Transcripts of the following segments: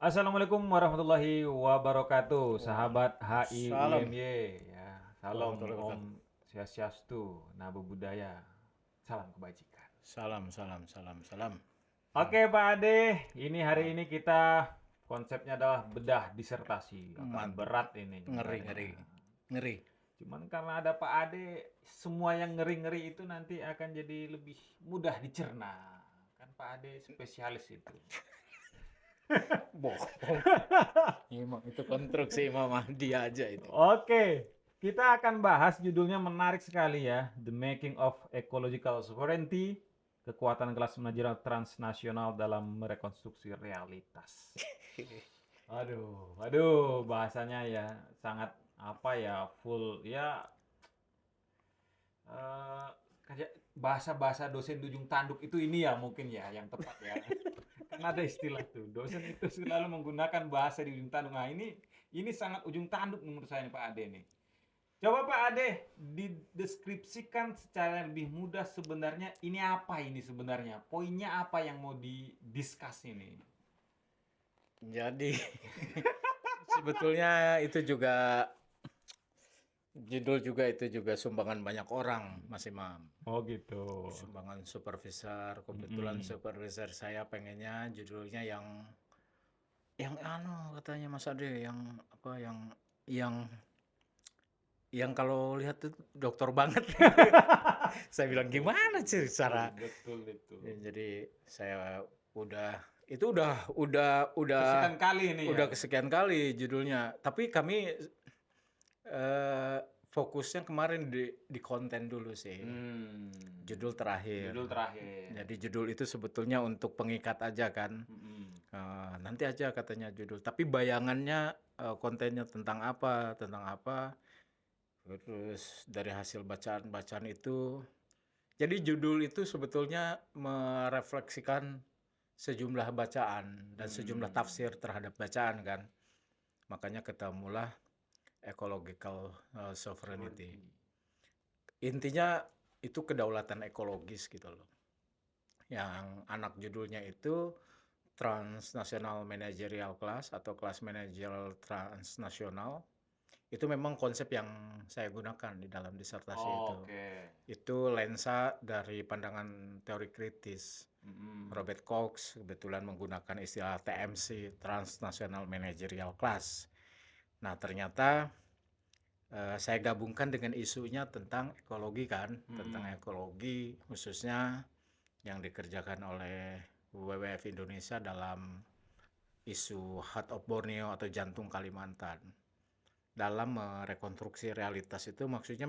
Assalamualaikum warahmatullahi wabarakatuh, Waalaikumsalam. sahabat HIIMY ya. Salam Warahmatullahi wabarakatuh. Om Swastiastu, Namo Buddhaya, salam kebajikan. Salam, salam, salam, salam. Oke Pak Ade, ini hari Ah, ini kita konsepnya adalah bedah disertasi. Akan mantap. berat ini Ngeri, beratnya. ngeri, ngeri. Cuman karena ada Pak Ade, semua yang ngeri-ngeri itu nanti akan jadi lebih mudah dicerna. Kan Pak Ade spesialis itu. Bohong. Emang itu konstruksi Imam Mahdi aja itu. Oke, kita akan bahas judulnya menarik sekali ya, The Making of Ecological Sovereignty, kekuatan kelas manajerial transnasional dalam merekonstruksi realitas. Aduh, bahasanya ya sangat apa ya, full ya, eh, kayak bahasa-bahasa dosen ujung tanduk itu ini ya mungkin ya yang tepat ya. Kan ada istilah tuh, dosen itu selalu menggunakan bahasa di ujung tanduk. Nah ini sangat ujung tanduk menurut saya nih Pak Ade nih. Coba Pak Ade dideskripsikan secara lebih mudah sebenarnya ini apa ini sebenarnya? Poinnya apa yang mau didiskus ini? Jadi sebetulnya itu juga judul juga itu juga sumbangan banyak orang, Mas Imam. Oh gitu. Sumbangan supervisor. Kebetulan Mm-mm. supervisor saya pengennya judulnya yang katanya Mas Ade yang apa yang kalau lihat tuh dokter banget. Saya bilang Betul, gimana sih betul, cara betul, betul. ya, jadi saya udah itu udah Kesekian kali ini ya. udah kesekian kali judulnya. Tapi kami eh, fokusnya kemarin di konten dulu sih. Hmm, Judul terakhir. judul terakhir. Jadi judul itu sebetulnya untuk pengikat aja kan. Mm-mm. Nanti aja katanya judul. Tapi bayangannya kontennya tentang apa, tentang apa. Terus dari hasil bacaan-bacaan itu, jadi judul itu sebetulnya merefleksikan sejumlah bacaan dan sejumlah Hmm. tafsir terhadap bacaan kan. Makanya ketemulah ecological sovereignty. Sovereignty. Intinya itu kedaulatan ekologis gitu loh. Yang anak judulnya itu Transnational Managerial Class atau kelas manajerial transnasional. Itu memang konsep yang saya gunakan di dalam disertasi itu. Oke. Itu lensa dari pandangan teori kritis. Mm-mm. Robert Cox kebetulan menggunakan istilah TMC, Transnational Managerial Class. Nah, ternyata saya gabungkan dengan isunya tentang ekologi kan, tentang Mm-mm. ekologi khususnya yang dikerjakan oleh WWF Indonesia dalam isu Heart of Borneo atau jantung Kalimantan. Dalam merekonstruksi realitas itu maksudnya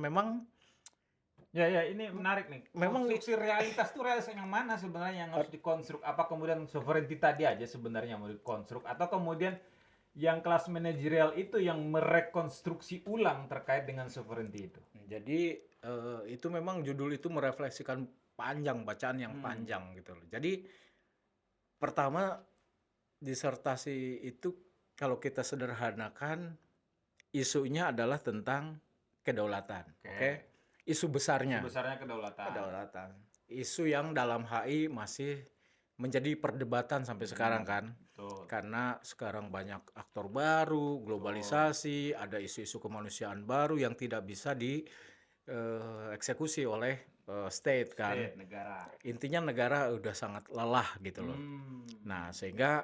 Ya, ini menarik nih. memang Konstruksi realitas tuh realitas yang mana sebenarnya yang harus dikonstruk? Apa kemudian sovereignty tadi aja sebenarnya mau dikonstruk? Atau kemudian yang kelas manajerial itu yang merekonstruksi ulang terkait dengan sovereignty itu? jadi itu memang judul itu merefleksikan panjang, bacaan yang Hmm. panjang gitu loh. Jadi pertama disertasi itu kalau kita sederhanakan isunya adalah tentang kedaulatan. Oke. Oke. Isu Isu besarnya besarnya kedaulatan. kedaulatan. Isu yang dalam HI masih menjadi perdebatan sampai sekarang Hmm. kan. Betul. Karena sekarang banyak aktor baru, Betul. globalisasi, ada isu-isu kemanusiaan baru yang tidak bisa dieksekusi oleh state kan. State negara. Intinya negara udah sangat lelah gitu loh. Hmm. Nah, sehingga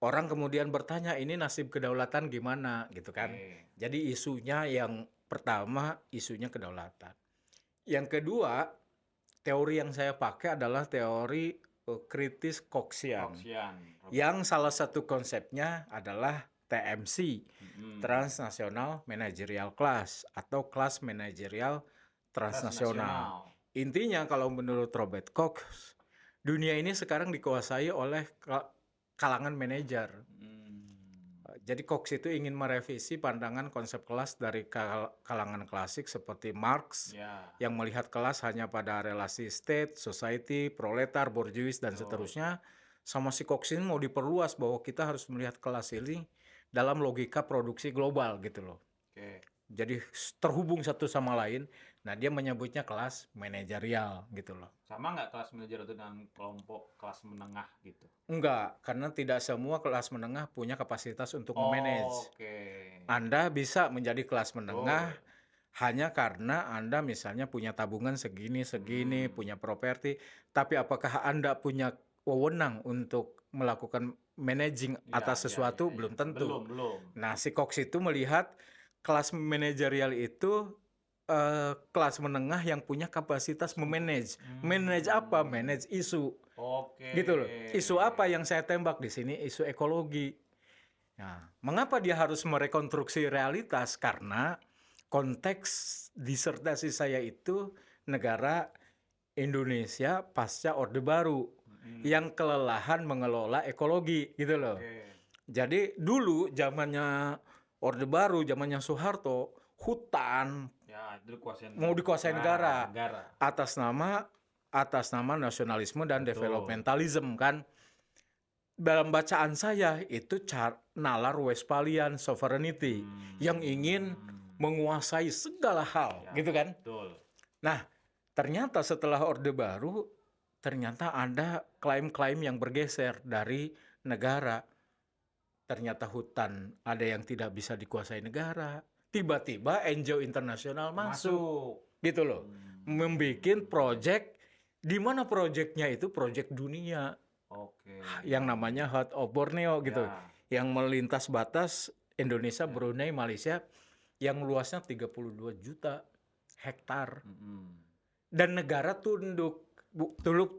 orang kemudian bertanya ini nasib kedaulatan gimana gitu kan. Oke. Jadi isunya yang pertama isunya kedaulatan. Yang kedua, teori yang saya pakai adalah teori kritis Coxian. Coxian. Yang salah satu konsepnya adalah TMC, Hmm. Transnational Managerial Class atau kelas manajerial transnasional. Transnasional. Intinya kalau menurut Robert Cox, dunia ini sekarang dikuasai oleh kalangan manajer. Jadi Cox itu ingin merevisi pandangan konsep kelas dari kalangan klasik seperti Marx Ya. yang melihat kelas hanya pada relasi state, society, proletar, bourgeois, dan Betul. seterusnya. Sama si Cox ini mau diperluas bahwa kita harus melihat kelas ini dalam logika produksi global gitu loh. Oke. jadi terhubung satu sama lain. Nah, dia menyebutnya kelas manajerial gitu loh. Sama nggak kelas manajer itu dengan kelompok kelas menengah gitu? Enggak, karena tidak semua kelas menengah punya kapasitas untuk memanage. Oke. Anda bisa menjadi kelas menengah Betul. hanya karena Anda misalnya punya tabungan segini-segini, Hmm. punya properti, tapi apakah Anda punya wewenang untuk melakukan managing Ya, atas ya, ya, sesuatu? ya. Belum tentu. Belum, belum. Nah, si Cox itu melihat kelas manajerial itu kelas menengah yang punya kapasitas Untuk memanage. Manage apa? hmm. Manage isu, Oke. gitu loh. Isu apa yang saya tembak di sini? Isu ekologi. Nah, mengapa dia harus merekonstruksi realitas? Karena konteks disertasi saya itu negara Indonesia pasca Orde Baru Hmm. yang kelelahan mengelola ekologi gitu loh. Oke. Jadi dulu zamannya Orde Baru, zamannya Soeharto, hutan Ya, itu dikuasain mau dikuasai negara negara. atas nama nasionalisme dan Betul. developmentalism kan. Dalam bacaan saya itu nalar Westphalian sovereignty yang ingin Hmm. menguasai segala hal, Ya, gitu kan? betul. Nah, ternyata setelah Orde Baru, ternyata ada klaim-klaim yang bergeser dari negara. Ternyata hutan ada yang tidak bisa dikuasai negara. Tiba-tiba NGO internasional masuk, Masuk. gitu loh. Membikin proyek, di mana proyeknya itu proyek dunia Oke. yang namanya Heart of Borneo gitu, Ya. yang melintas batas Indonesia, Ya. Brunei, Malaysia, yang luasnya 32 juta hektar. Mm-mm. Dan negara tunduk,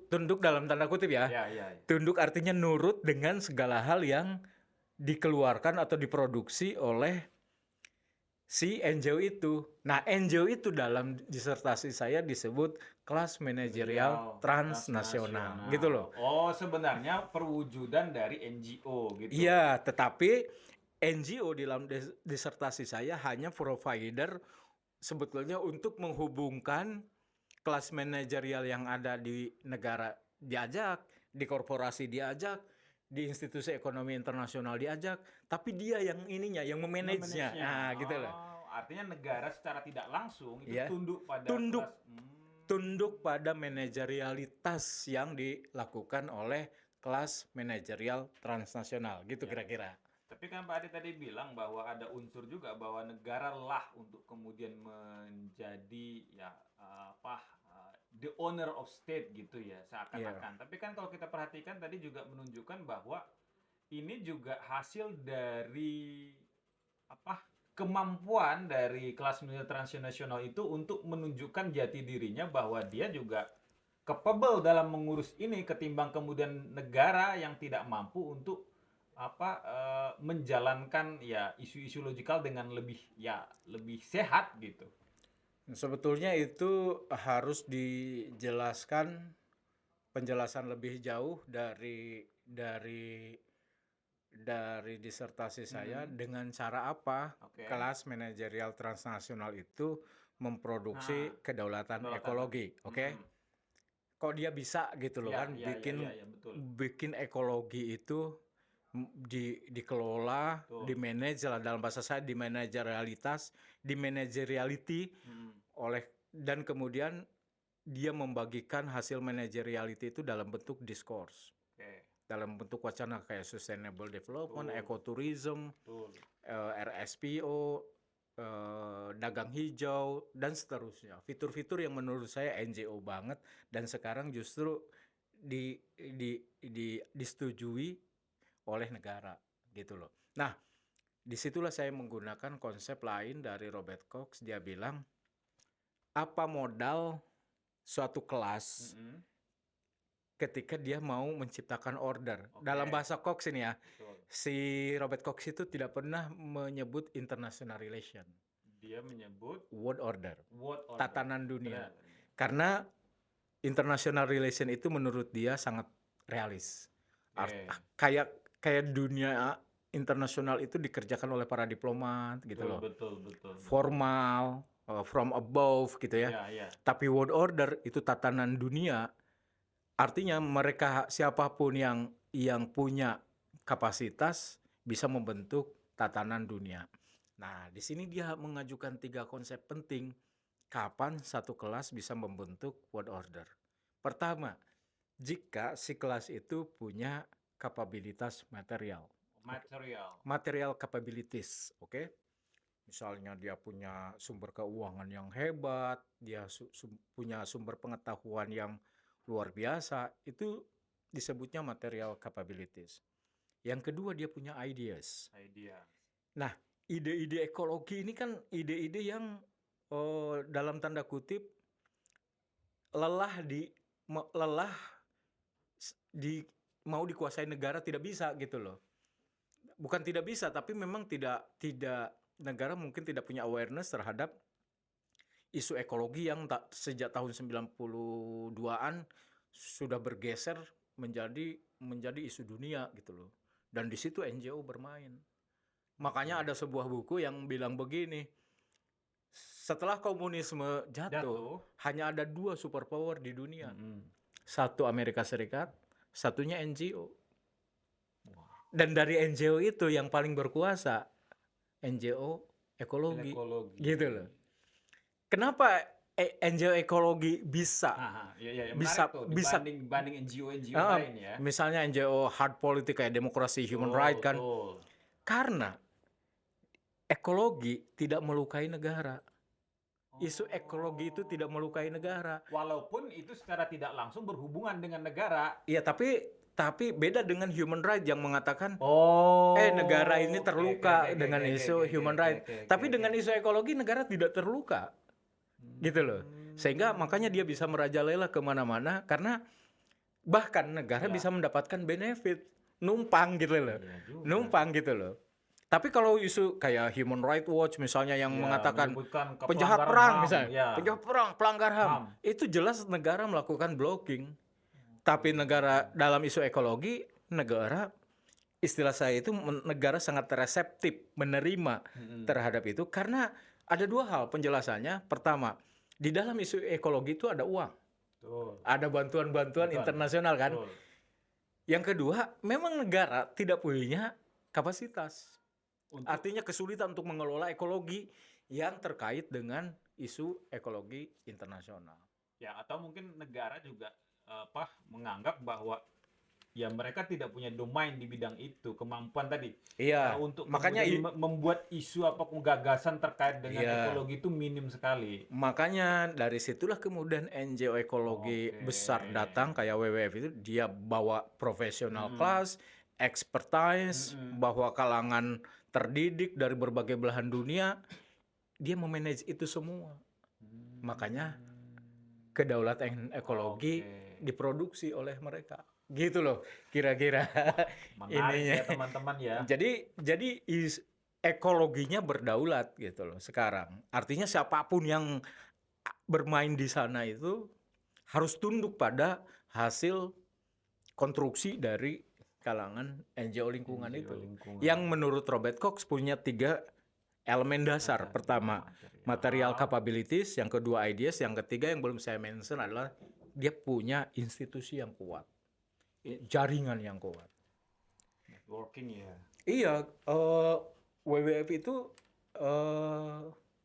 tunduk dalam tanda kutip ya. Ya, ya, ya. Tunduk artinya nurut dengan segala hal yang dikeluarkan atau diproduksi oleh si NGO itu. Nah, NGO itu dalam disertasi saya disebut kelas manajerial transnasional, gitu loh. Oh, sebenarnya perwujudan dari NGO gitu. Iya, tetapi NGO di dalam disertasi saya hanya provider sebetulnya untuk menghubungkan kelas manajerial yang ada di negara diajak, di korporasi diajak, di institusi ekonomi internasional diajak, tapi dia yang ininya, yang memanage-nya. Memanage-nya. Nah, gitu loh. Oh, artinya negara secara tidak langsung itu Ya, tunduk pada tunduk kelas. tunduk pada manajerialitas yang dilakukan oleh kelas manajerial transnasional, gitu Ya. kira-kira. Tapi kan Pak Adi tadi bilang bahwa ada unsur juga bahwa negara lah untuk kemudian menjadi ya the owner of state gitu ya seakan-akan. Tapi kan kalau kita perhatikan tadi juga menunjukkan bahwa ini juga hasil dari apa kemampuan dari kelas militer transnasional itu untuk menunjukkan jati dirinya bahwa dia juga capable dalam mengurus ini ketimbang kemudian negara yang tidak mampu untuk menjalankan ya isu-isu logikal dengan lebih sehat gitu. Sebetulnya itu harus dijelaskan penjelasan lebih jauh dari disertasi saya dengan cara apa Oke. kelas manajerial transnasional itu memproduksi Nah, kedaulatan kedaulatan. ekologi, oke? Kok dia bisa gitu loh kan betul. bikin ekologi itu dikelola, Betul. di-manage dalam bahasa saya di-manajerialitas, di-manajeriality oleh dan kemudian dia membagikan hasil manajeriality itu dalam bentuk discourse. Dalam bentuk wacana kayak sustainable development, ecotourism, RSPO, dagang hijau dan seterusnya. Fitur-fitur yang menurut saya NGO banget dan sekarang justru disetujui oleh negara gitu loh. Nah, disitulah saya menggunakan konsep lain dari Robert Cox. Dia bilang apa modal suatu kelas ketika dia mau menciptakan order. Dalam bahasa Cox ini ya, si Robert Cox itu tidak pernah menyebut international relation. Dia menyebut world order. Tatanan dunia. Karena international relation itu menurut dia sangat realis. Kayak dunia internasional itu dikerjakan oleh para diplomat gitu loh. Betul. Formal, from above gitu ya. Tapi world order itu tatanan dunia. Artinya mereka siapapun yang punya kapasitas bisa membentuk tatanan dunia. Nah, di sini dia mengajukan 3 konsep penting kapan satu kelas bisa membentuk world order. Pertama, jika si kelas itu punya kapabilitas material. Material. Material capabilities, oke? Misalnya dia punya sumber keuangan yang hebat, dia punya sumber pengetahuan yang luar biasa, itu disebutnya material capabilities. Yang kedua dia punya ideas. Idea. Nah, ide-ide ekologi ini kan ide-ide yang dalam tanda kutip lelah lelah di mau dikuasai negara tidak bisa gitu loh. Bukan tidak bisa, tapi memang tidak tidak negara mungkin tidak punya awareness terhadap isu ekologi yang sejak tahun 92-an sudah bergeser menjadi isu dunia gitu loh. Dan di situ NGO bermain. Makanya ada sebuah buku yang bilang begini, setelah komunisme jatuh, hanya ada 2 superpower di dunia. Satu Amerika Serikat, satunya NGO. Dan dari NGO itu yang paling berkuasa, NGO ekologi. Gitu loh. Kenapa NGO ekologi bisa bisa dibanding NGO lain ya. Misalnya NGO hard politik kayak demokrasi, human right kan. Karena ekologi tidak melukai negara. Isu ekologi itu tidak melukai negara. Walaupun itu secara tidak langsung berhubungan dengan negara. Iya, tapi beda dengan human right yang mengatakan negara ini terluka dengan isu human right. Tapi dengan isu ekologi negara tidak terluka. Gitu loh. Sehingga makanya dia bisa merajalela kemana-mana karena bahkan negara bisa mendapatkan benefit. Numpang gitu loh. Numpang gitu loh. Tapi kalau isu kayak Human Rights Watch misalnya yang mengatakan penjahat perang misalnya, penjahat perang, pelanggar HAM, itu jelas negara melakukan blocking. Tapi negara dalam isu ekologi, negara istilah saya itu negara sangat reseptif menerima terhadap itu karena ada 2 hal penjelasannya. Pertama, di dalam isu ekologi itu ada uang. Ada bantuan-bantuan internasional kan. Yang kedua, memang negara tidak punya kapasitas. Artinya kesulitan untuk mengelola ekologi yang terkait dengan isu ekologi internasional. Ya, atau mungkin negara juga menganggap bahwa ya mereka tidak punya domain di bidang itu, kemampuan tadi. Iya, untuk makanya membuat isu apapun gagasan terkait dengan ekologi itu minim sekali. Makanya dari situlah kemudian NGO ekologi besar datang kayak WWF itu, dia bawa profesional kelas, expertise, bahwa kalangan terdidik dari berbagai belahan dunia, dia memanage itu semua. Makanya kedaulatan ekologi diproduksi oleh mereka. Gitu loh kira-kira. Menarik ya teman-teman ya. Jadi ekologinya berdaulat gitu loh sekarang. Artinya siapapun yang bermain di sana itu harus tunduk pada hasil konstruksi dari kalangan NGO lingkungan itu. Yang menurut Robert Cox punya 3 elemen dasar. Pertama, material capabilities, yang kedua ideas, yang ketiga yang belum saya mention adalah dia punya institusi yang kuat. Jaringan yang kuat. Networking ya. Iya, WWF itu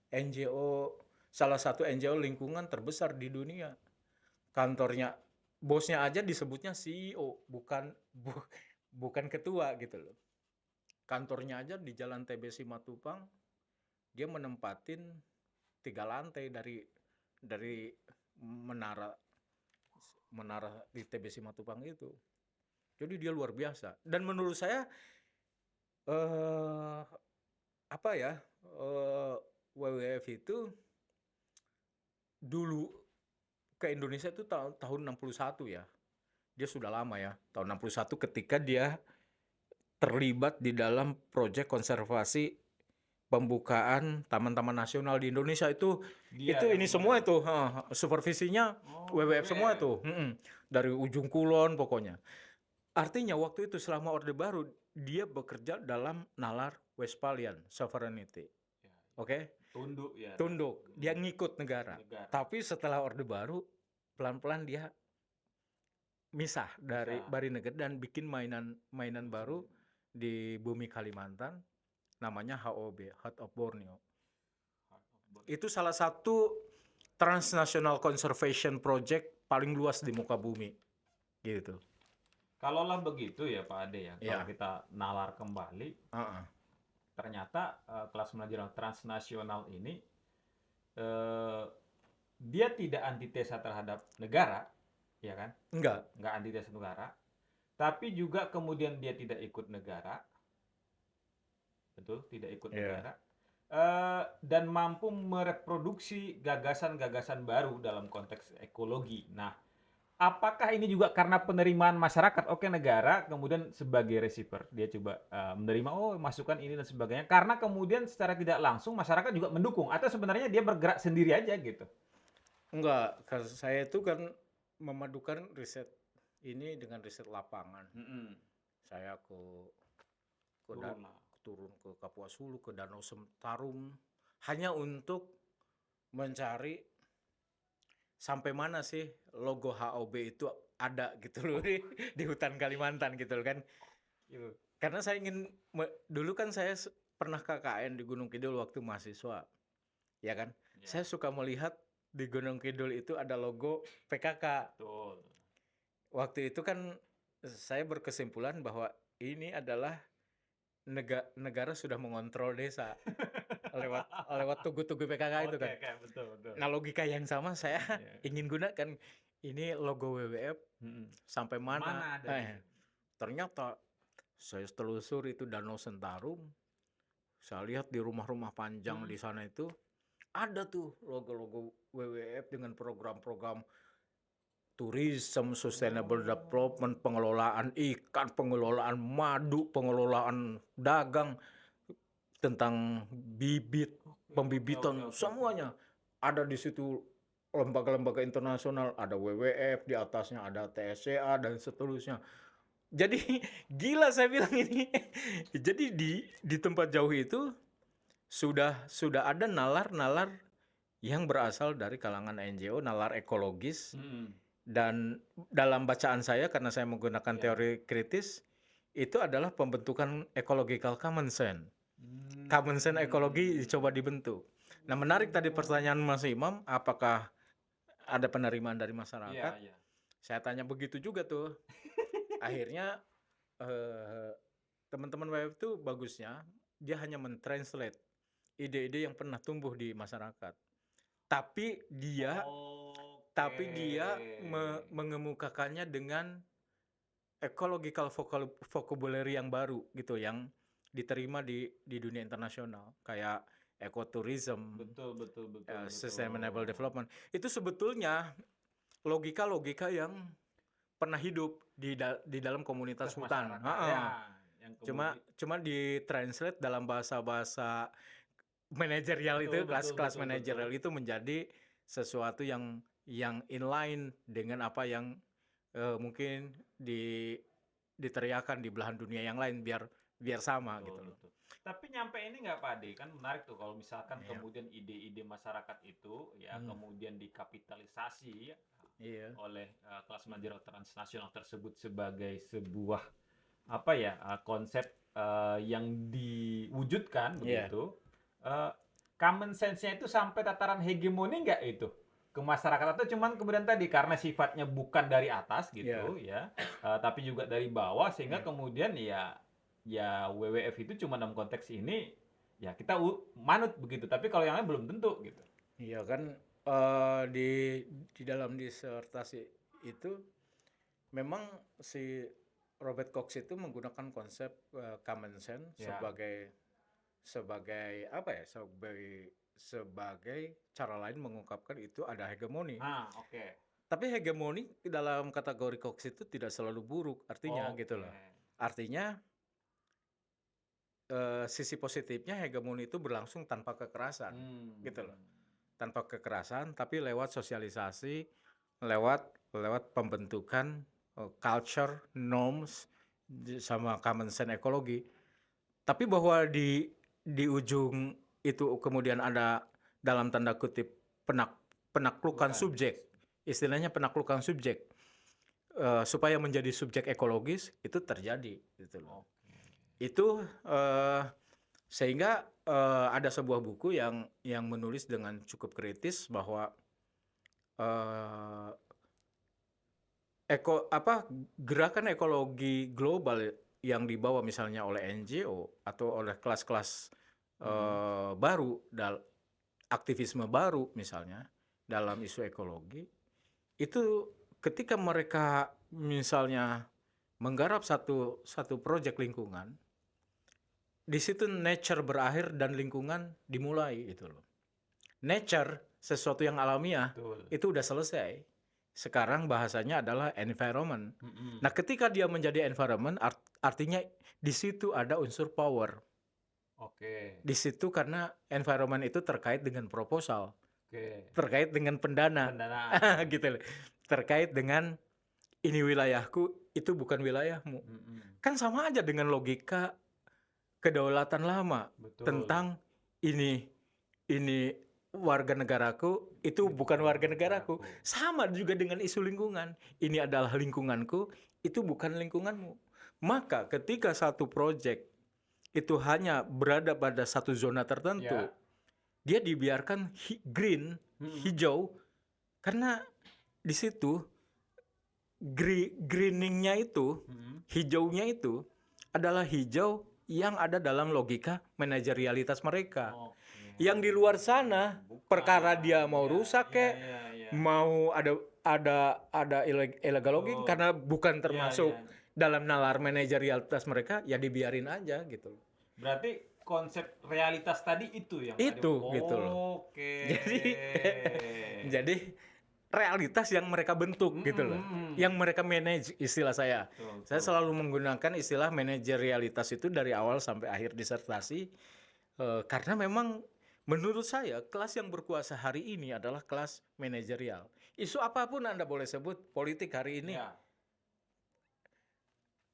NGO, salah satu NGO lingkungan terbesar di dunia. Kantornya, bosnya aja disebutnya CEO, bukan ketua gitu loh. Kantornya aja di Jalan TB Simatupang, dia menempatin 3 lantai dari menara di TB Simatupang itu. Jadi dia luar biasa. Dan menurut saya WWF itu dulu ke Indonesia itu tahun 61 ya. Dia sudah lama ya. Tahun 61 ketika dia terlibat di dalam proyek konservasi pembukaan taman-taman nasional di Indonesia itu ini semua itu supervisinya WWF semua itu. Dari ujung kulon pokoknya. Artinya waktu itu selama Orde Baru dia bekerja dalam nalar Westphalian sovereignty. Oke? Tunduk ya. Tunduk. Dia ngikut negara. Tapi setelah Orde Baru pelan-pelan dia misah dari Barineget dan bikin mainan baru di bumi Kalimantan namanya HOB, Heart of Borneo. Itu salah satu transnational conservation project paling luas di muka bumi, gitu. Kalaulah begitu ya Pak Ade ya, kalau Ya, kita nalar kembali, heeh. ternyata kelas menajam transnasional ini eh, dia tidak antitesa terhadap negara, ya kan? Enggak, Nggak antitesa negara, tapi juga kemudian dia tidak ikut negara, betul, tidak ikut ya. negara, dan mampu mereproduksi gagasan-gagasan baru dalam konteks ekologi. Nah, apakah ini juga karena penerimaan masyarakat? Oke, negara kemudian sebagai receiver, dia coba menerima, oh masukan ini dan sebagainya. Karena kemudian secara tidak langsung masyarakat juga mendukung, atau sebenarnya dia bergerak sendiri aja gitu. Enggak, karena saya itu kan memadukan riset ini dengan riset lapangan. Saya Turun lah. turun ke Kapuas Hulu, ke Danau Sentarum, hanya untuk mencari sampai mana sih logo HOB itu ada gitu loh di hutan Kalimantan gitu loh kan. Gitu. Karena saya ingin dulu kan saya pernah KKN di Gunung Kidul waktu mahasiswa, ya kan. Ya, Saya suka melihat di Gunung Kidul itu ada logo PKK. betul. Waktu itu kan saya berkesimpulan bahwa ini adalah negara sudah mengontrol desa lewat tugu-tugu PKK itu Oke, kan. oke, betul, betul. Nah, logika yang sama saya Iya. ingin gunakan ini logo WWF sampai mana. Mana ada gitu. Ternyata saya telusur itu Danau Sentarum. Saya lihat di rumah-rumah panjang di sana itu ada tuh logo-logo WWF dengan program-program tourism, sustainable development, pengelolaan ikan, pengelolaan madu, pengelolaan dagang, tentang bibit, pembibitan, Oke. semuanya ada di situ. Lembaga-lembaga internasional, ada WWF, di atasnya ada TSCA dan seterusnya. Jadi gila saya bilang ini. Jadi di tempat jauh itu sudah ada nalar-nalar yang berasal dari kalangan NGO, nalar ekologis. Dan dalam bacaan saya, karena saya menggunakan Ya. teori kritis, itu adalah pembentukan ecological common sense. Common sense ekologi dicoba dibentuk. Nah, menarik tadi pertanyaan Mas Imam, apakah ada penerimaan dari masyarakat? Iya. Saya tanya begitu juga tuh. Akhirnya teman-teman WWF itu bagusnya dia hanya mentranslate ide-ide yang pernah tumbuh di masyarakat. Tapi dia mengemukakannya dengan ecological vocabulary yang baru gitu, yang diterima di dunia internasional, kayak ecotourism, Betul. sustainable development. Itu sebetulnya logika-logika yang pernah hidup di dalam komunitas hutan. Yang Cuma ditranslate dalam bahasa-bahasa manajerial itu, kelas manajerial itu menjadi sesuatu yang inline dengan apa yang mungkin diteriakan di belahan dunia yang lain, biar sama gitu loh. Tapi nyampe ini nggak Pak Ade? Kan menarik tuh kalau misalkan kemudian ide-ide masyarakat itu ya kemudian dikapitalisasi oleh kelas manajerial transnasional tersebut sebagai sebuah konsep yang diwujudkan begitu. Common sense-nya itu sampai tataran hegemoni nggak itu ke masyarakat, atau cuman kemudian tadi karena sifatnya bukan dari atas gitu tapi juga dari bawah, sehingga kemudian ya WWF itu cuma dalam konteks ini ya kita manut begitu, tapi kalau yang lain belum tentu gitu. Iya kan, di dalam disertasi itu memang si Robert Cox itu menggunakan konsep common sense sebagai cara lain mengungkapkan itu ada hegemoni. Tapi hegemoni dalam kategori Cox itu tidak selalu buruk, artinya gitu loh. Artinya sisi positifnya hegemoni itu berlangsung tanpa kekerasan, gitu loh. Tanpa kekerasan, tapi lewat sosialisasi, lewat pembentukan culture, norms, sama common sense ekologi. Tapi bahwa di ujung itu kemudian ada dalam tanda kutip penaklukan subjek, istilahnya penaklukan subjek, supaya menjadi subjek ekologis, itu terjadi gitu loh. Itu Sehingga ada sebuah buku yang menulis dengan cukup kritis bahwa eh, gerakan ekologi global yang dibawa misalnya oleh NGO atau oleh kelas-kelas baru, aktivisme baru misalnya dalam isu ekologi, itu ketika mereka misalnya menggarap satu proyek lingkungan, di situ nature berakhir dan lingkungan dimulai itu loh. Nature, sesuatu yang alamiah, Betul. itu udah selesai. Sekarang bahasanya adalah environment. Mm-mm. Nah, ketika dia menjadi environment, artinya di situ ada unsur power. Oke. Di situ karena environment itu terkait dengan proposal, Oke. terkait dengan pendana, Pendanaan. gitu loh. Terkait dengan ini wilayahku, itu bukan wilayahmu. Mm-mm. Kan sama aja dengan logika kedaulatan lama Betul. tentang ini warga negaraku, itu bukan warga negaraku. Sama juga dengan isu lingkungan. Ini adalah lingkunganku, itu bukan lingkunganmu. Maka ketika satu proyek itu hanya berada pada satu zona tertentu, Ya. dia dibiarkan green, Mm-mm. hijau, karena di situ greeningnya itu, Mm-mm. hijaunya itu adalah hijau yang ada dalam logika manajerialitas mereka. Oke. Yang di luar sana Bukan. perkara dia mau Ya, rusak ya, kek, ya, ya. mau ada illegal logging Betul. karena bukan termasuk Ya. dalam nalar manajerialitas mereka, ya dibiarin aja gitu. Berarti konsep realitas tadi itu yang Itu tadi. gitu loh. Oke. Jadi realitas yang mereka bentuk gitu loh. Yang mereka manage, istilah saya. Betul, Saya betul. selalu menggunakan istilah manajerialitas itu dari awal sampai akhir disertasi, karena memang menurut saya kelas yang berkuasa hari ini adalah kelas manajerial. Isu apapun Anda boleh sebut, politik hari ini. Ya,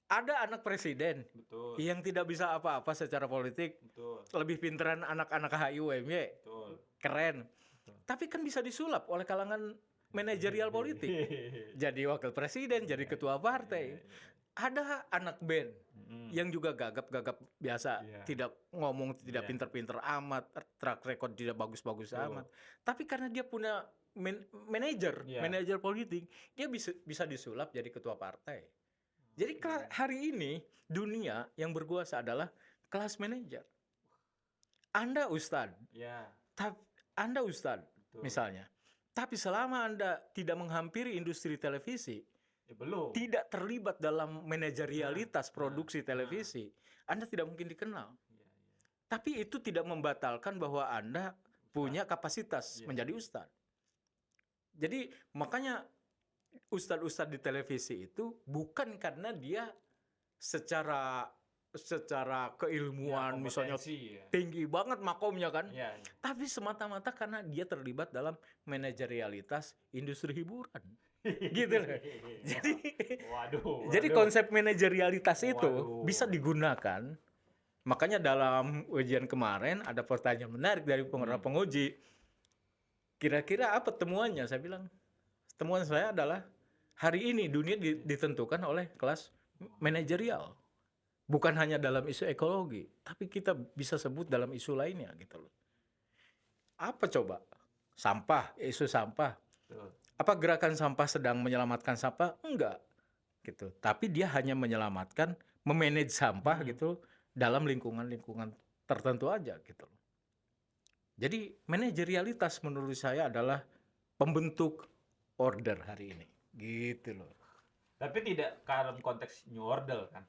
Ada anak presiden betul. yang tidak bisa apa-apa secara politik, Betul. lebih pinteran anak-anak HIUMY, Betul. keren. Tapi kan bisa disulap oleh kalangan manajerial politik. Jadi wakil presiden, jadi ketua partai. Ada anak band yang juga gagap-gagap biasa, Iya. tidak ngomong, tidak Iya. pinter-pinter amat, track record tidak bagus-bagus Betul. amat. Tapi karena dia punya manajer, Iya. manajer politik, dia bisa disulap jadi ketua partai. Jadi hari ini dunia yang berkuasa adalah kelas manajer. Anda ustadz, Ya, Anda ustadz betul. misalnya. Tapi selama Anda tidak menghampiri industri televisi, Ya, belum. tidak terlibat dalam manajerialitas produksi televisi, Anda tidak mungkin dikenal. Ya, ya. Tapi itu tidak membatalkan bahwa Anda punya kapasitas Ya. menjadi ustadz. Jadi makanya ustadz-ustadz di televisi itu bukan karena dia secara keilmuan Ya, misalnya kompetensi, ya. tinggi banget makomnya kan, Ya, ya. tapi semata-mata karena dia terlibat dalam manajerialitas industri hiburan. Gitu loh. Jadi Waduh. jadi konsep manajerialitas itu Waduh. bisa digunakan. Makanya dalam ujian kemarin ada pertanyaan menarik dari penguji. Kira-kira apa temuannya? Saya bilang, temuan saya adalah hari ini dunia ditentukan oleh kelas manajerial. Bukan hanya dalam isu ekologi, tapi kita bisa sebut dalam isu lainnya gitu loh. Apa coba? Sampah, isu sampah. Betul. Apa gerakan sampah sedang menyelamatkan sampah? Enggak. Gitu. Tapi dia hanya menyelamatkan, memanage sampah gitu dalam lingkungan-lingkungan tertentu aja gitu loh. Jadi manajerialitas menurut saya adalah pembentuk order hari ini. Gitu loh. Tapi tidak dalam konteks New Order kan?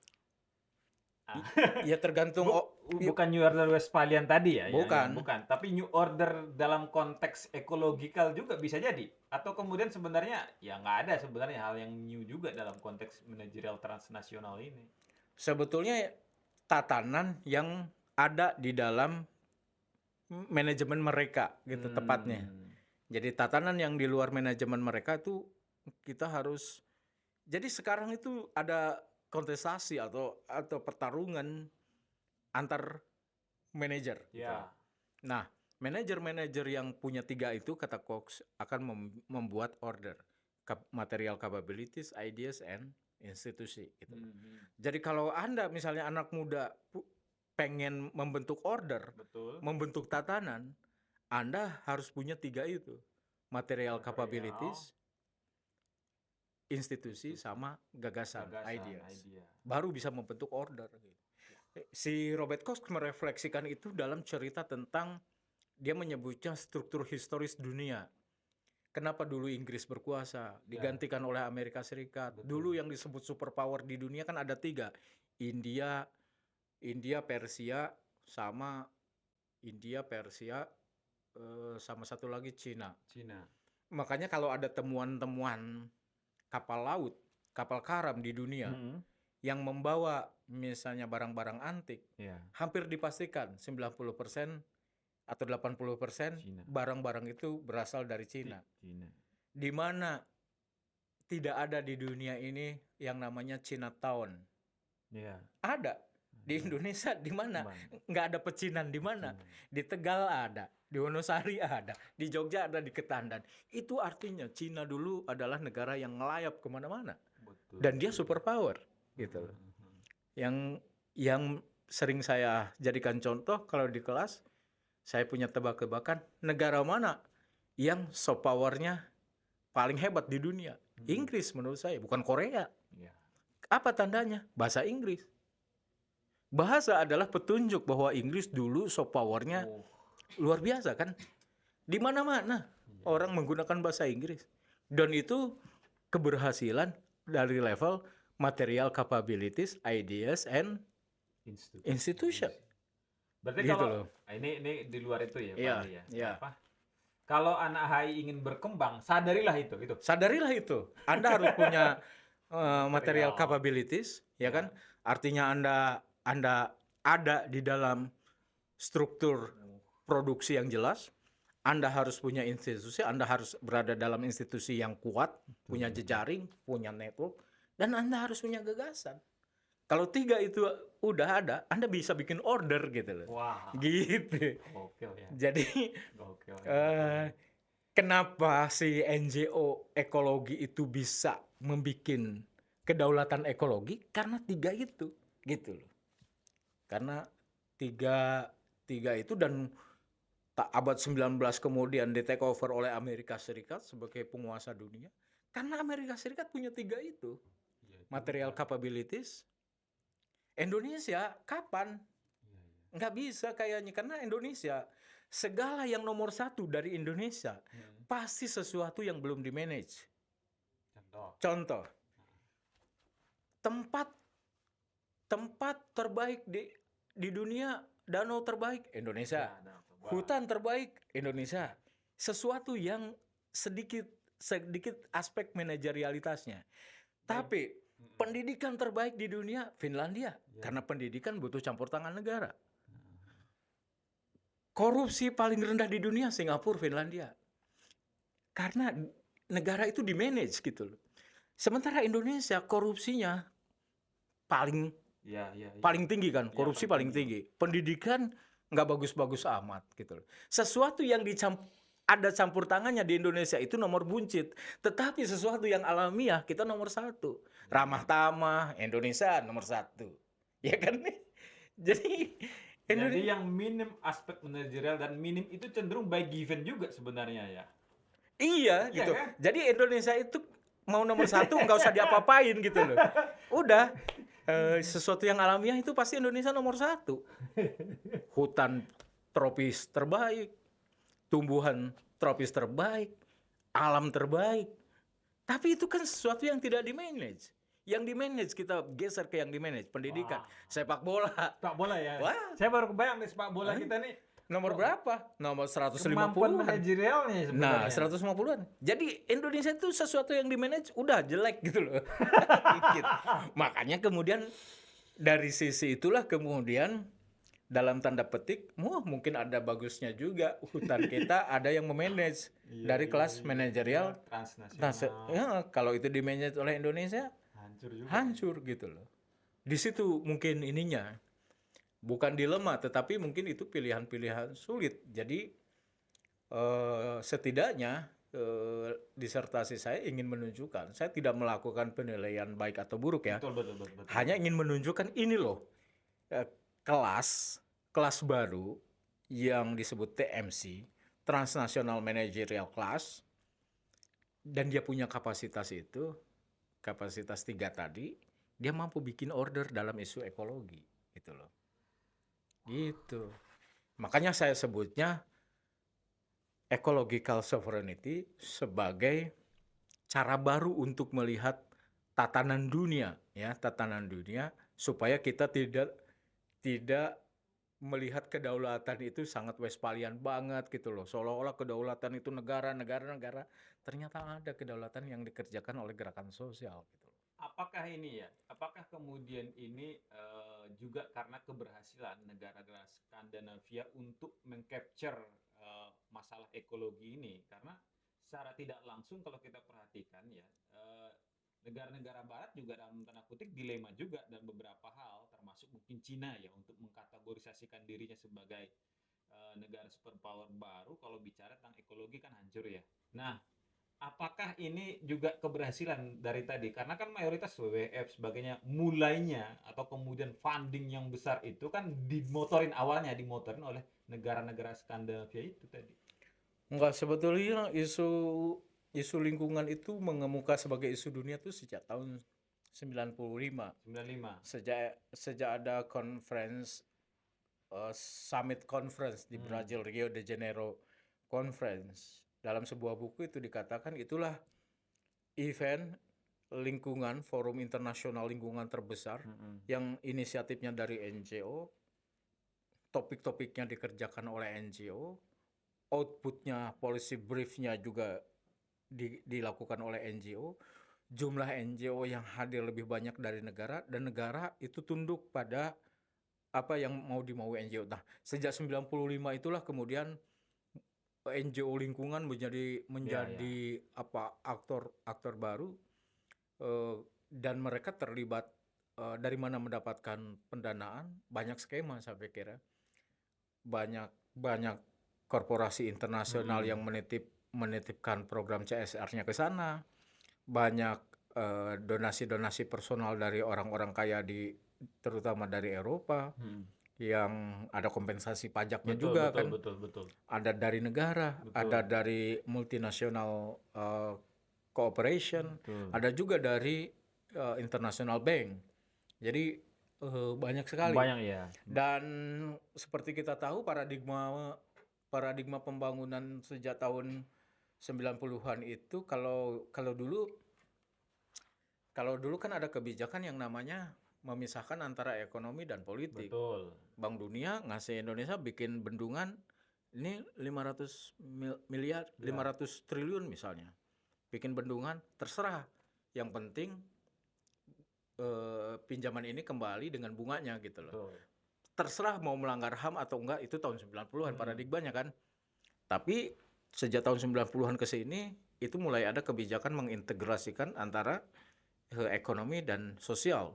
Ya tergantung Bukan New Order Westphalian tadi ya? Bukan. Bukan. Tapi New Order dalam konteks ekologikal juga bisa jadi. Atau kemudian sebenarnya ya nggak ada sebenarnya hal yang new juga dalam konteks manajerial transnasional ini. Sebetulnya tatanan yang ada di dalam manajemen mereka gitu tepatnya. Jadi tatanan yang di luar manajemen mereka itu kita harus. Jadi sekarang itu ada kontestasi atau pertarungan antar manajer. Ya. Gitu. Nah, manajer-manajer yang punya 3 itu kata Cox akan membuat order, material capabilities, ideas, and institusi. Gitu. Jadi kalau Anda misalnya anak muda pengen membentuk order, Betul. membentuk tatanan, Anda harus punya 3 itu. Material capabilities, institusi, sama gagasan, ideas. Idea. Baru bisa membentuk order. Si Robert Koch merefleksikan itu dalam cerita tentang, dia menyebutnya struktur historis dunia. Kenapa dulu Inggris berkuasa, digantikan oleh Amerika Serikat. Betul. Dulu yang disebut superpower di dunia kan ada 3. India, Persia, sama sama satu lagi Cina. Makanya kalau ada temuan-temuan kapal laut, kapal karam di dunia yang membawa misalnya barang-barang antik, hampir dipastikan 90% atau 80% Cina. barang-barang itu berasal dari Cina. Di mana tidak ada di dunia ini yang namanya Chinatown. Ada. Di Indonesia di mana? Nggak ada pecinan di mana? Di Tegal ada, di Wonosari ada, di Jogja ada, di Ketandan. Itu artinya Cina dulu adalah negara yang ngelayap kemana-mana. Dan dia superpower, gitu loh. Yang sering saya jadikan contoh kalau di kelas, saya punya tebak-tebakan negara mana yang soft powernya paling hebat di dunia. Inggris menurut saya, bukan Korea. Apa tandanya? Bahasa Inggris. Bahasa adalah petunjuk bahwa Inggris dulu soft powernya luar biasa kan. Di mana-mana orang menggunakan bahasa Inggris. Dan itu keberhasilan dari level material capabilities, ideas, and institution. Berarti Gitu kalau loh. ini di luar itu ya, Pak Iya, Ali ya. iya. Apa? Kalau anak HI ingin berkembang, sadarilah itu. Sadarilah itu. Anda harus punya material capabilities, ya kan? Artinya Anda ada di dalam struktur produksi yang jelas. Anda harus punya institusi, Anda harus berada dalam institusi yang kuat, punya jejaring, punya network, dan Anda harus punya gagasan. Kalau 3 itu udah ada, Anda bisa bikin order gitu loh. Wah. Gitu. Gokil ya. Jadi kenapa si NGO ekologi itu bisa membuat kedaulatan ekologi? Karena 3 itu, gitu loh. Karena tiga itu, dan abad 19 kemudian di take over oleh Amerika Serikat sebagai penguasa dunia. Karena Amerika Serikat punya 3 itu. Material capabilities. Indonesia kapan? Nggak bisa kayaknya, karena Indonesia segala yang nomor 1 dari Indonesia pasti sesuatu yang belum di manage. Contoh, tempat terbaik di dunia, danau terbaik Indonesia, hutan terbaik Indonesia. Sesuatu yang sedikit aspek manajerialitasnya. Tapi pendidikan terbaik di dunia Finlandia, karena pendidikan butuh campur tangan negara. Korupsi paling rendah di dunia Singapura, Finlandia, karena negara itu di manage gitu loh. Sementara Indonesia korupsinya paling tinggi kan, korupsi paling tinggi. Pendidikan nggak bagus-bagus amat gitu loh. Sesuatu yang ada campur tangannya di Indonesia itu nomor buncit, tetapi sesuatu yang alamiah kita nomor 1. Ramah tamah Indonesia nomor 1, ya kan? Jadi yang minim aspek manajerial dan minim itu cenderung by given juga sebenarnya ya. Iya gitu. Kan? Jadi Indonesia itu mau nomor 1 nggak usah diapa-apain gitu loh. Udah sesuatu yang alamiah itu pasti Indonesia nomor 1. Hutan tropis terbaik, tumbuhan tropis terbaik, alam terbaik. Tapi itu kan sesuatu yang tidak di-manage. Yang di-manage kita geser ke yang di-manage, pendidikan, sepak bola. Sepak bola ya. Wah. Saya baru kebayang nih sepak bola kita nih. Nomor berapa? Nomor 150-an. Kemampuan manajerialnya sebenarnya. Nah, 150-an. Jadi Indonesia itu sesuatu yang di-manage udah jelek gitu loh. Makanya kemudian dari sisi itulah kemudian dalam tanda petik, mungkin ada bagusnya juga hutan kita ada yang memanage dari kelas manajerial transnasional. Kalau itu di-manage oleh Indonesia, hancur gitu loh. Di situ mungkin ininya. Bukan dilema, tetapi mungkin itu pilihan-pilihan sulit. Jadi setidaknya disertasi saya ingin menunjukkan, saya tidak melakukan penilaian baik atau buruk ya. Betul. Hanya ingin menunjukkan ini loh, kelas baru yang disebut TMC, Transnational Managerial Class, dan dia punya kapasitas itu, kapasitas 3 tadi, dia mampu bikin order dalam isu ekologi, gitu loh. Gitu. Makanya saya sebutnya ecological sovereignty sebagai cara baru untuk melihat tatanan dunia, ya, tatanan dunia, supaya kita tidak melihat kedaulatan itu sangat Westphalian banget gitu loh. Seolah-olah kedaulatan itu negara, ternyata ada kedaulatan yang dikerjakan oleh gerakan sosial gitu loh. Apakah ini ya? Apakah kemudian ini juga karena keberhasilan negara-negara Skandinavia untuk mengcapture masalah ekologi ini? Karena secara tidak langsung kalau kita perhatikan ya, negara-negara Barat juga dalam tanda kutip dilema juga dan beberapa hal, termasuk mungkin Cina ya untuk mengkategorisasikan dirinya sebagai negara superpower baru kalau bicara tentang ekologi kan hancur ya. Nah, apakah ini juga keberhasilan dari tadi? Karena kan mayoritas WWF sebagainya mulainya atau kemudian funding yang besar itu kan dimotorin oleh negara-negara Skandinavia itu tadi. Enggak, sebetulnya isu lingkungan itu mengemuka sebagai isu dunia tuh sejak tahun 95. 95. Sejak ada summit conference di Brazil, Rio de Janeiro conference. Dalam sebuah buku itu dikatakan itulah event lingkungan, forum internasional lingkungan terbesar yang inisiatifnya dari NGO, topik-topiknya dikerjakan oleh NGO, outputnya, policy briefnya juga dilakukan oleh NGO, jumlah NGO yang hadir lebih banyak dari negara, dan negara itu tunduk pada apa yang mau dimau NGO. Nah, sejak 95 itulah kemudian NGO lingkungan menjadi apa aktor baru, dan mereka terlibat dari mana mendapatkan pendanaan, banyak skema saya pikir ya. Banyak korporasi internasional yang menitipkan program CSR-nya ke sana. Banyak donasi-donasi personal dari orang-orang kaya terutama dari Eropa yang ada kompensasi pajaknya juga kan. Betul. Ada dari negara, ada dari multinational cooperation, ada juga dari international bank. Jadi banyak sekali. Banyak ya. Dan seperti kita tahu paradigma pembangunan sejak tahun 90-an itu kalau dulu kan ada kebijakan yang namanya memisahkan antara ekonomi dan politik. Betul. Bank Dunia ngasih Indonesia bikin bendungan ini 500 miliar, 500 triliun misalnya. Bikin bendungan terserah. Yang penting pinjaman ini kembali dengan bunganya gitu loh. Betul. Terserah mau melanggar HAM atau enggak, itu tahun 90-an paradigmanya kan. Tapi sejak tahun 90-an ke sini itu mulai ada kebijakan mengintegrasikan antara ekonomi dan sosial.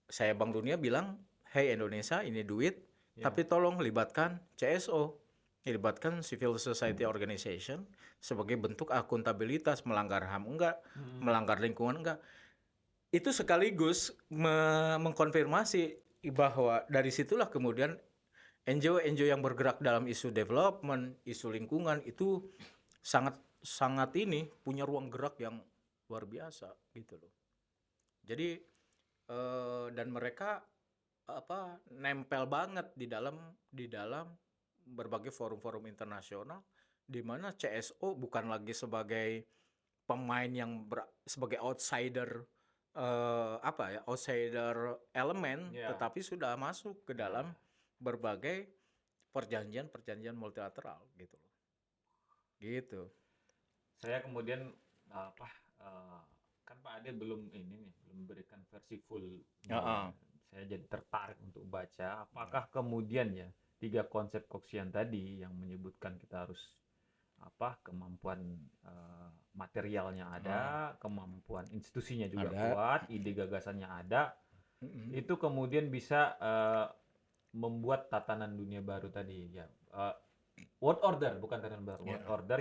Saya Bank Dunia bilang, "Hey Indonesia, ini duit, tapi tolong libatkan CSO, libatkan civil society organization sebagai bentuk akuntabilitas, melanggar HAM enggak, melanggar lingkungan enggak." Itu sekaligus mengkonfirmasi bahwa dari situlah kemudian NGO yang bergerak dalam isu development, isu lingkungan itu sangat ini punya ruang gerak yang luar biasa gitu loh. Jadi dan mereka nempel banget di dalam berbagai forum-forum internasional di mana CSO bukan lagi sebagai pemain yang sebagai outsider outsider elemen, tetapi sudah masuk ke dalam berbagai perjanjian multilateral gitu loh. Gitu. Saya kemudian kan Pak Ade belum memberikan versi full. Saya jadi tertarik untuk baca. Apakah kemudian ya 3 konsep Koksian tadi yang menyebutkan kita harus kemampuan materialnya ada, kemampuan institusinya juga kuat, ide gagasannya ada, itu kemudian bisa membuat tatanan dunia baru tadi ya. World order bukan tatanan baru, world order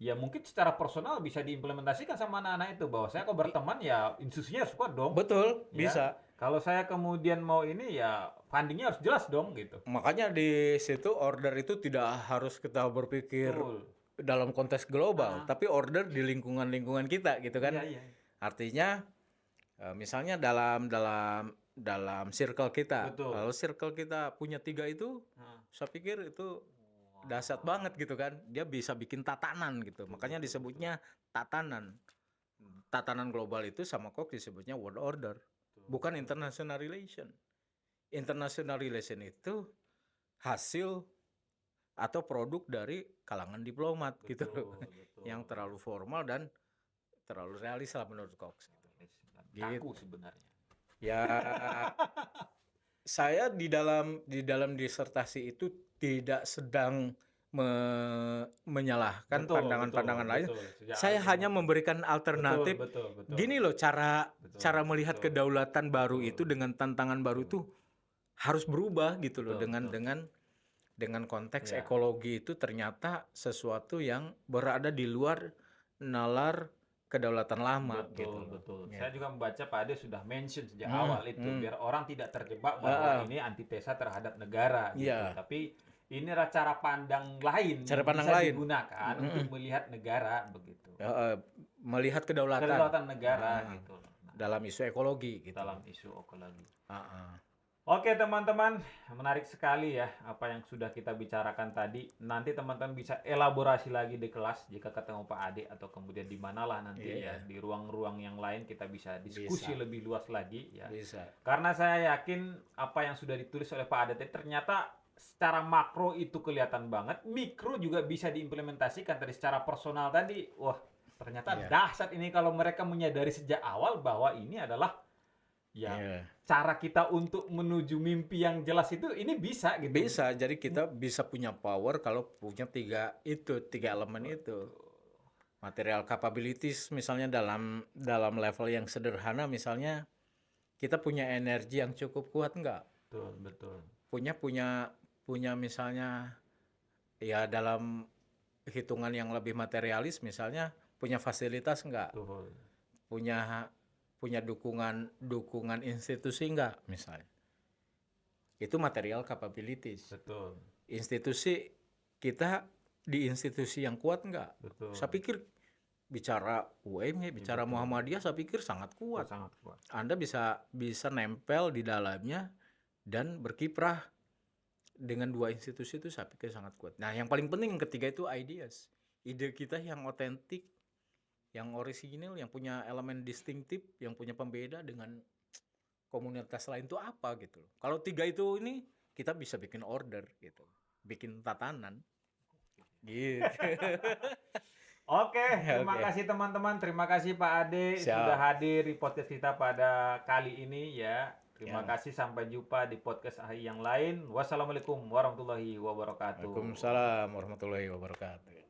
ya mungkin secara personal bisa diimplementasikan sama anak-anak itu bahwa saya kalau berteman ya institusinya harus kuat dong. Betul, Ya, bisa. kalau saya kemudian mau ini ya fundingnya harus jelas dong gitu. Makanya di situ order itu tidak harus kita berpikir Betul. dalam konteks global, Ah, tapi order di lingkungan-lingkungan kita gitu iya kan. iya. Artinya misalnya dalam circle kita, Betul. kalau circle kita punya 3 itu, Ah, saya pikir itu dahsyat wah, banget gitu kan. Dia bisa bikin tatanan gitu. betul Makanya betul betul. disebutnya tatanan. Tatanan global itu sama kok disebutnya world order, Betul bukan betul. international relation. International relation itu hasil atau produk dari kalangan diplomat gitu loh. Betul betul. Yang terlalu formal dan terlalu realis lah menurut Cox gitu. Kaku Gitu. sebenarnya. Ya, saya di dalam disertasi itu tidak sedang menyalahkan Betul betul pandangan-pandangan lain. betul. Sejak Saya awal hanya memang. memberikan Betul alternatif. betul betul. Gini loh, cara Betul melihat betul. kedaulatan baru Betul. itu dengan tantangan baru itu harus berubah gitu loh, Betul betul. dengan konteks Ya. ekologi itu ternyata sesuatu yang berada di luar nalar kedaulatan lama gitu Betul, loh. betul. Gitu. Saya juga membaca Pak Ade sudah mention sejak Hmm, awal itu, hmm. biar orang tidak terjebak bahwa Ah, ini antitesa terhadap negara gitu. Iya, Tapi ini adalah cara pandang lain cara yang pandang bisa lain. digunakan untuk melihat negara begitu. Melihat kedaulatan Kedaulatan negara Ah, gitu. Nah, dalam isu ekologi gitu. dalam isu ekologi. Ah. Oke teman-teman, menarik sekali ya apa yang sudah kita bicarakan tadi. Nanti teman-teman bisa elaborasi lagi di kelas jika ketemu Pak Ade atau kemudian di manalah nanti ya Iya, di ruang-ruang yang lain kita bisa diskusi bisa, lebih luas lagi ya. bisa. Karena saya yakin apa yang sudah ditulis oleh Pak Ade tadi ternyata secara makro itu kelihatan banget, mikro juga bisa diimplementasikan tadi secara personal tadi. Wah, ternyata Iya, dahsyat ini kalau mereka menyadari sejak awal bahwa ini adalah ya iya. cara kita untuk menuju mimpi yang jelas itu ini bisa gitu. Bisa, jadi kita bisa punya power kalau punya tiga elemen itu. Material capabilities misalnya dalam level yang sederhana, misalnya kita punya energi yang cukup kuat nggak? Betul, betul. Punya misalnya ya dalam hitungan yang lebih materialis, misalnya punya fasilitas nggak? Betul. Punya dukungan institusi nggak misalnya? Itu material capabilities. Betul. Institusi kita di institusi yang kuat nggak? Betul. Saya pikir bicara UM, bicara betul. Muhammadiyah, saya pikir sangat kuat. Sangat kuat. Anda bisa nempel di dalamnya dan berkiprah dengan dua institusi itu, saya pikir sangat kuat. Nah, yang paling penting yang ketiga itu ideas. Ide kita yang otentik, yang orisinil, yang punya elemen distintif, yang punya pembeda dengan komunitas lain itu apa gitu loh. Kalau tiga itu ini kita bisa bikin order gitu, bikin tatanan gitu. Oke, terima Oke. kasih teman-teman. Terima kasih Pak Ade Siap. sudah hadir di podcast kita pada kali ini ya. Terima Ya. kasih, sampai jumpa di podcast yang lain. Wassalamualaikum warahmatullahi wabarakatuh. Waalaikumsalam warahmatullahi wabarakatuh.